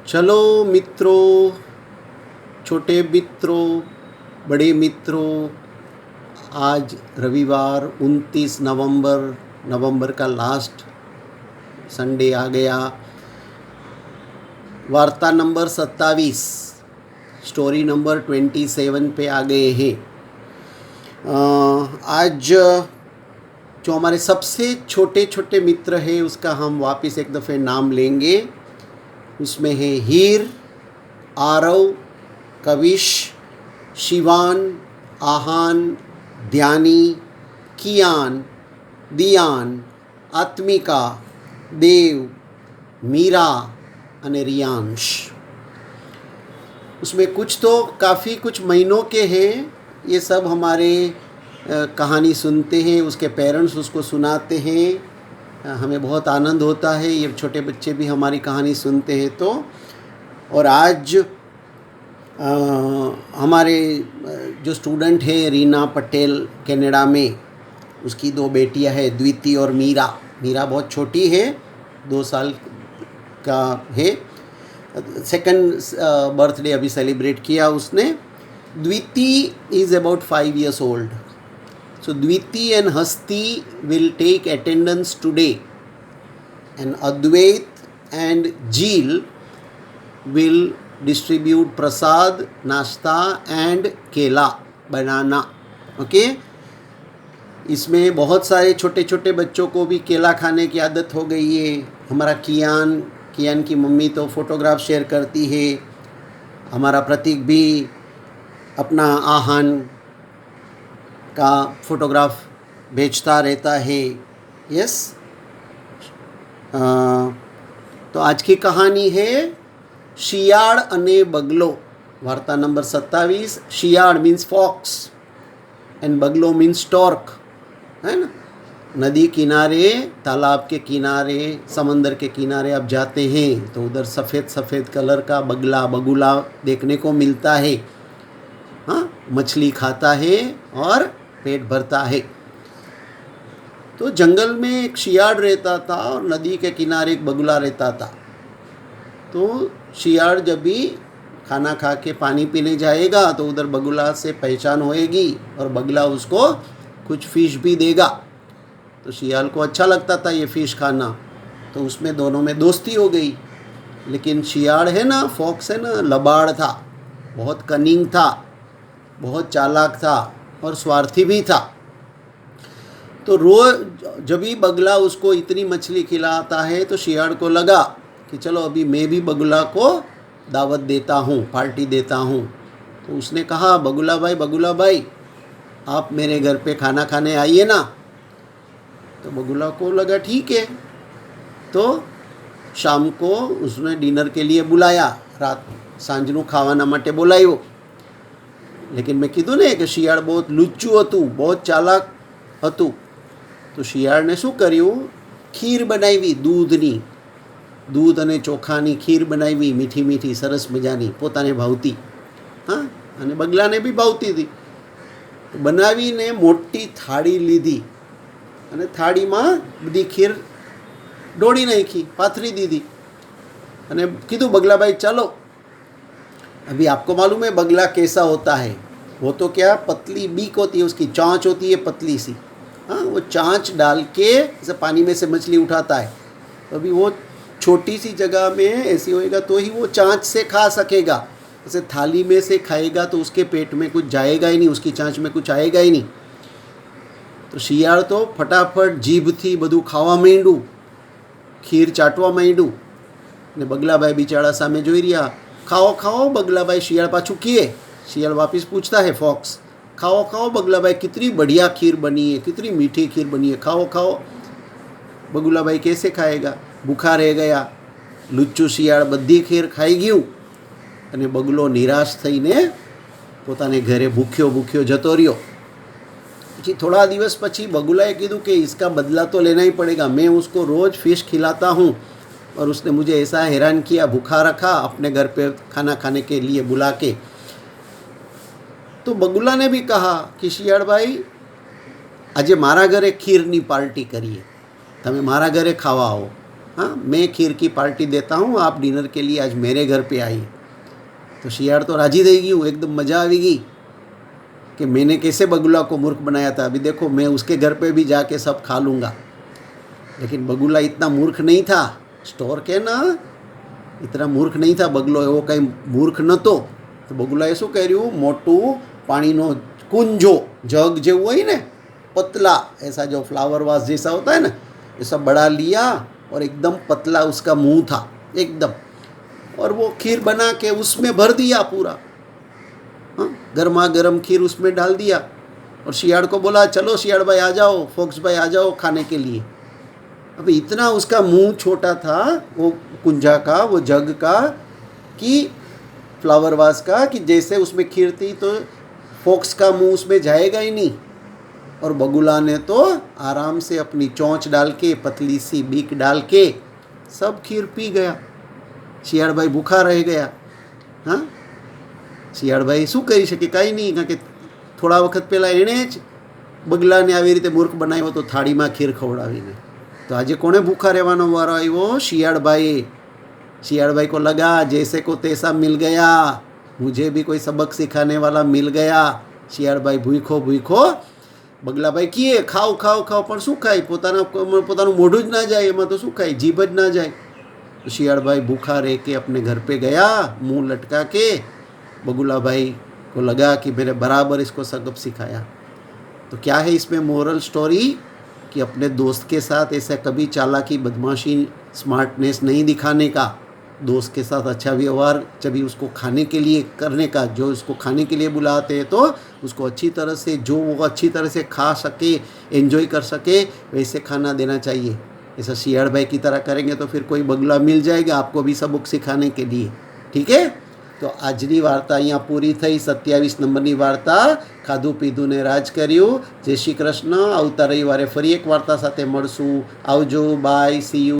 चलो मित्रों, छोटे मित्रों, बड़े मित्रों, आज रविवार 29 नवंबर का लास्ट संडे आ गया। वार्ता नंबर 27, स्टोरी नंबर 27 पे आ गए हैं। आज जो हमारे सबसे छोटे छोटे मित्र हैं उसका हम वापस एक दफ़े नाम लेंगे। उसमें है हीर, आरव, कविश, शिवान, आहान, ध्यानी, कियान, दियान, आत्मिका, देव, मीरा અને रियांश। उसमें कुछ तो काफ़ी कुछ महीनों के हैं। ये सब हमारे कहानी सुनते हैं, उसके पेरेंट्स उसको सुनाते हैं। हमें बहुत आनंद होता है, ये छोटे बच्चे भी हमारी कहानी सुनते हैं तो। और आज हमारे जो स्टूडेंट है रीना पटेल कनाडा में, उसकी 2 बेटियां हैं, द्विति और मीरा। मीरा बहुत छोटी है, 2 साल का है। सेकंड बर्थडे अभी सेलिब्रेट किया उसने। द्विति is about 5 years old. So Dviti and Hasti will take attendance today, and Advait and Jeel will distribute prasad, नाश्ता and केला, बनाना। ओके, इसमें बहुत सारे छोटे छोटे बच्चों को भी केला खाने की आदत हो गई है। हमारा कियान की मम्मी तो फ़ोटोग्राफ शेयर करती है। हमारा प्रतीक भी अपना आहान का फ़ोटोग्राफ भेजता रहता है। यस। तो आज की कहानी है શિયાળ અને બગલો। વાર્તા નંબર 27। શિયાળ मीन्स फॉक्स एंड बगलो मीन्स स्टॉर्क, है ना। नदी किनारे, तालाब के किनारे, समंदर के किनारे आप जाते हैं तो उधर सफ़ेद सफ़ेद कलर का बगुला देखने को मिलता है। हाँ, मछली खाता है और पेट भरता है। तो जंगल में एक शियाળ रहता था और नदी के किनारे एक बगुला रहता था। तो शियाળ जब भी खाना खा के पानी पीने जाएगा तो उधर बगुला से पहचान होएगी और बगुला उसको कुछ फ़िश भी देगा। तो शियाળ को अच्छा लगता था ये फ़िश खाना, तो उसमें दोनों में दोस्ती हो गई। लेकिन शियाળ है ना, फॉक्स है ना, लबाड़ था, बहुत कनिंग था, बहुत चालाक था और स्वार्थी भी था। तो रोज जब भी बगुला उसको इतनी मछली खिलाता है तो शियाળ को लगा कि चलो अभी मैं भी बगुला को दावत देता हूँ, पार्टी देता हूँ। तो उसने कहा, बगुला भाई आप मेरे घर पे खाना खाने आइए ना। तो बगुला को लगा ठीक है। तो शाम को उसने डिनर के लिए बुलाया, रात सांजનું ખાવાના માટે બોલાવ્યો। लेकिन मैं कीधું ને કે શિયાળ बहुत લુચ્ચું હતું, बहुत ચાલાક હતું। તો શિયાળને શું કર્યું, ખીર બનાવી દૂધની, दूध અને ચોખાની ખીર બનાવી, મીઠી મીઠી સરસ મજાની, પોતાને ભાવતી। હા, અને બગલાને બી ભાવતી હતી। બનાવીને મોટી થાળી લીધી અને થાળીમાં બધી ખીર ઢોળી નાખી, પાથરી દીધી અને કીધું, बगला भाई चलो। अभी आपको मालूम है बगला कैसा होता है। वो तो क्या, पतली बीक होती है, उसकी चाँच होती है पतली सी। हाँ, वो चाँच डाल के जैसे पानी में से मछली उठाता है। तो अभी वो छोटी सी जगह में ऐसी होएगा तो ही वो चाँच से खा सकेगा। जैसे थाली में से खाएगा तो उसके पेट में कुछ जाएगा ही नहीं, उसकी चाँच में कुछ आएगा ही नहीं। तो શિયાળ तो फटाफट जीभથી બધું ખાવા માંડ્યું, ખીર ચાટવા માંડ્યું। ને બગલાભાઈ બિચારા સામે જોઈ રહ્યા, ખાઓ બગલાભાઈ। શિયાળ પાછું કહે, શિયાળ વાપિસ પૂછતા है फॉक्स, खाओ बगलाभाई, कितनी बढ़िया खीर बनी है, कितनी मीठी खीर बनी है, खाओ। बगुलाभाई कैसे खाएगा, भूखा रह गया। લુચ્ચું શિયાળ બધી ખીર ખાઈ ગયું અને બગલો નિરાશ થઈને પોતાને ઘરે ભૂખ્યો જતો રહ્યો। પછી થોડા દિવસ પછી બગુલાએ કીધું કે इसका बदला तो लेना ही पड़ेगा, मैं उसको रोज़ फ़िश खिलाता हूँ और उसने मुझे ऐसा हैरान किया, भूखा रखा, अपने घर पे खाना खाने के लिए बुला के। तो बगुला ने भी कहा कि શિયાળ भाई આજે મારા ઘરે ખીરની પાર્ટી કરીએ, તમે મારા ઘરે ખાવા આવો। हाँ, मैं खीर की पार्टी देता हूँ, आप डिनर के लिए आज मेरे घर पे आइए। तो शियाड़ तो राजी रह गई, एकदम मज़ा आवेगी कि मैंने कैसे बगुला को मूर्ख बनाया था, अभी देखो मैं उसके घर पे भी जाके सब खा लूँगा। लेकिन बगुला इतना मूर्ख नहीं था, સ્ટોર્ક કે ના ઇતના મૂર્ખ નહીં થા બગલો, એવો કંઈ મૂર્ખ નહોતો. તો બગુલાએ શું કર્યું, મોટું પાણીનો કુંજો જગ જેવું હોય ને, पतला ऐसा जो फ्लावर वास जैसा होता है ना, ऐसा बड़ा लिया और एकदम पतला उसका मुंह था एकदम, और वो खीर बना के उसमें भर दिया पूरा। हाँ, गर्मा गर्म खीर उसमें डाल दिया और शियाड़ को बोला चलो शियाड़ भाई आ जाओ, फॉक्स भाई आ जाओ खाने के लिए। अब इतना उसका मुंह छोटा था वो कुंजा का, वो जग का, कि फ्लावर वास का, कि जैसे उसमें खीर थी तो फॉक्स का मुंह उसमें जाएगा ही नहीं। और बगुला ने तो आराम से अपनी चोंच डाल के, पतली सी बीक डाल के सब खीर पी गया। શિયાળભાઈ ભૂખા રહી ગયા। હા, શિયાળભાઈ શું કરી શકે, કાંઈ નહીં, કારણ કે થોડા વખત પહેલાં એણે જ બગલાને આવી રીતે મૂર્ખ બનાવ્યો હતો થાળીમાં ખીર ખવડાવીને। તો આજે કોણે ભૂખા રહેવાનો વારો આવ્યો? શિયાળભાઈએ। શિયાળભાઈ को लगा जैसे को तैसा मिल गया, मुझे भी कोई सबक सिखाने वाला मिल गया। શિયાળભાઈ ભૂખો ભૂખો, બગલાભાઈ કીએ ખાઓ ખાઓ ખાઓ, પણ શું ખાય, પોતાનું મોઢું જ ના જાય, એમાં તો શું ખાય, જીભ જ ના જાય। तो शियाड़ भाई भूखा रह के अपने घर पे गया, मुंह लटका के। बगुला भाई को लगा कि मैंने बराबर इसको सबक सिखाया। तो क्या है इसमें मोरल स्टोरी, कि अपने दोस्त के साथ ऐसा कभी चालाकी, बदमाशी, स्मार्टनेस नहीं दिखाने का। दोस्त के साथ अच्छा व्यवहार जब भी उसको खाने के लिए करने का, जो उसको खाने के लिए बुलाते हैं तो उसको अच्छी तरह से, जो वो अच्छी तरह से खा सके, एंजॉय कर सके, वैसे खाना देना चाहिए। ऐसा શિયાળ भाई की तरह करेंगे तो फिर कोई बगुला मिल जाएगा आपको भी सबक सिखाने के लिए। ठीक है, तो આજની વાર્તા અહીંયા પૂરી થઈ। 27 નંબરની વાર્તા ખાધું પીધું ને રાજ કર્યું। જય શ્રી કૃષ્ણ। આવતા રવિવારે ફરી એક વાર્તા સાથે મળશું। આવજો, બાય, સી યુ।